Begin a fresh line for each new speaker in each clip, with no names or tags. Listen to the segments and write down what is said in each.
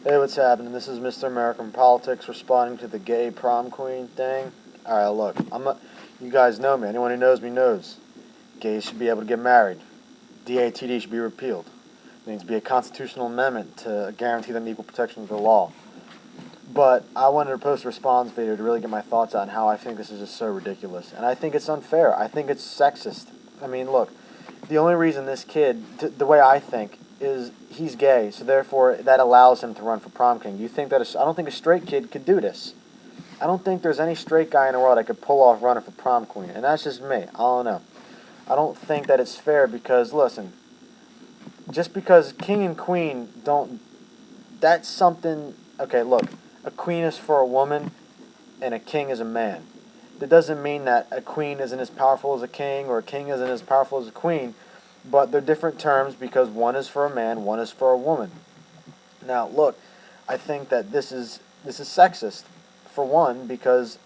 Hey, what's happening? This is Mr. American Politics responding to the gay prom queen thing. Alright, look, you guys know me. Anyone who knows me knows. Gays should be able to get married. DATD should be repealed. There needs to be a constitutional amendment to guarantee them equal protection of the law. But I wanted to post a response video to really get my thoughts on how I think this is just so ridiculous. And I think it's unfair. I think it's sexist. I mean, look, the only reason this kid, the way I think, is he's gay, so therefore that allows him to run for prom king. Do you think that I don't think a straight kid could do this. I don't think there's any straight guy in the world that could pull off running for prom queen, and that's just me. I don't know. I don't think that it's fair because, listen, just because king and queen don't, that's something, okay, look, a queen is for a woman and a king is a man. That doesn't mean that a queen isn't as powerful as a king or a king isn't as powerful as a queen, but they're different terms because one is for a man, one is for a woman. Now, look, I think that this is sexist, for one, because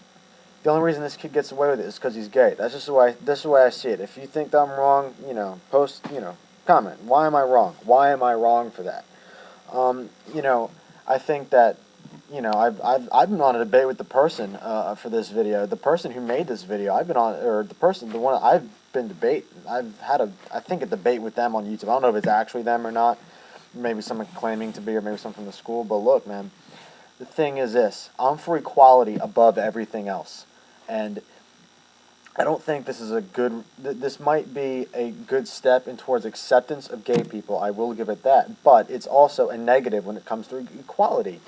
the only reason this kid gets away with it is because he's gay. That's just the way I see it. If you think that I'm wrong, post, comment. Why am I wrong? Why am I wrong for that? I think that, I've been on a debate with the person for this video. The person who made this video, the one I've been debating. I've had I think a debate with them on YouTube. I don't know if it's actually them or not. Maybe someone claiming to be, or maybe someone from the school. But look, man, the thing is this: I'm for equality above everything else, and I don't think this is a good. This might be a good step in towards acceptance of gay people. I will give it that, but it's also a negative when it comes to equality.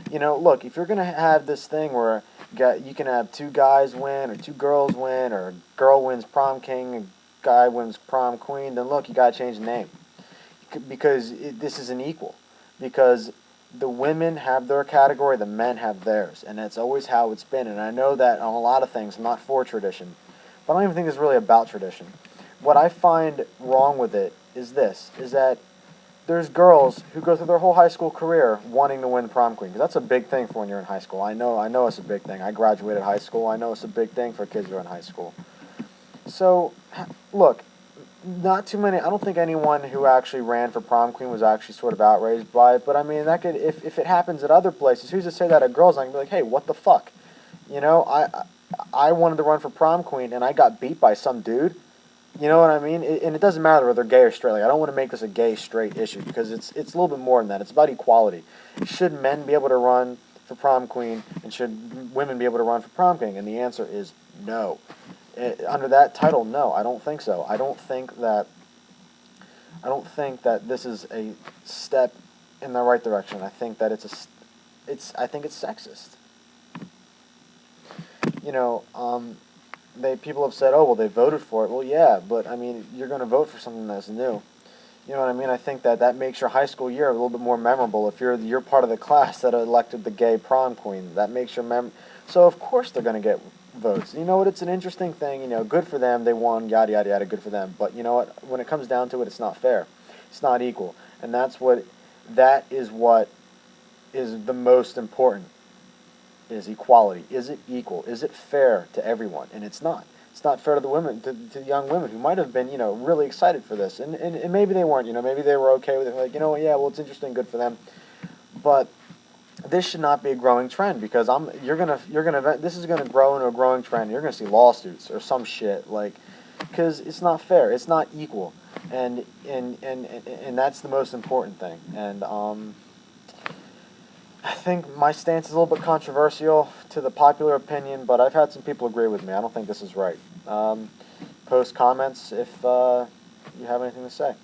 Look, if you're gonna have this thing where you can have two guys win, or two girls win, or a girl wins prom king, a guy wins prom queen, then look, you gotta change the name because this isn't equal. Because the women have their category, the men have theirs, and that's always how it's been. And I know that on a lot of things, I'm not for tradition, but I don't even think it's really about tradition. What I find wrong with it is this: is that there's girls who go through their whole high school career wanting to win prom queen. 'Cause that's a big thing for when you're in high school. I know it's a big thing. I graduated high school. I know it's a big thing for kids who are in high school. So, look, not too many. I don't think anyone who actually ran for prom queen was actually sort of outraged by it. But I mean, that could, if it happens at other places, who's to say that a girl's not gonna be like, hey, what the fuck? I wanted to run for prom queen and I got beat by some dude. You know what I mean? And it doesn't matter whether they're gay or straight. Like, I don't want to make this a gay-straight issue because it's a little bit more than that. It's about equality. Should men be able to run for prom queen, and should women be able to run for prom king? And the answer is no. Under that title, no, I don't think so. I don't think that this is a step in the right direction. I think that I think it's sexist. People have said, oh, well, they voted for it. Well, yeah, but, I mean, you're going to vote for something that's new. You know what I mean? I think that makes your high school year a little bit more memorable. If you're part of the class that elected the gay prom queen, that makes your so, of course, they're going to get votes. You know what? It's an interesting thing. Good for them. They won, yada, yada, yada, good for them. But you know what? When it comes down to it, it's not fair. It's not equal. And that is what is the most important. Is equality. Is it equal? Is it fair to everyone? And it's not. It's not fair to the women, to young women who might have been, really excited for this. And maybe they weren't, maybe they were okay with it. Like, yeah, well, it's interesting, good for them. But this should not be a growing trend because this is gonna grow into a growing trend. You're gonna see lawsuits or some shit, like, because it's not fair. It's not equal. And that's the most important thing. And I think my stance is a little bit controversial to the popular opinion, but I've had some people agree with me. I don't think this is right. Post comments if you have anything to say.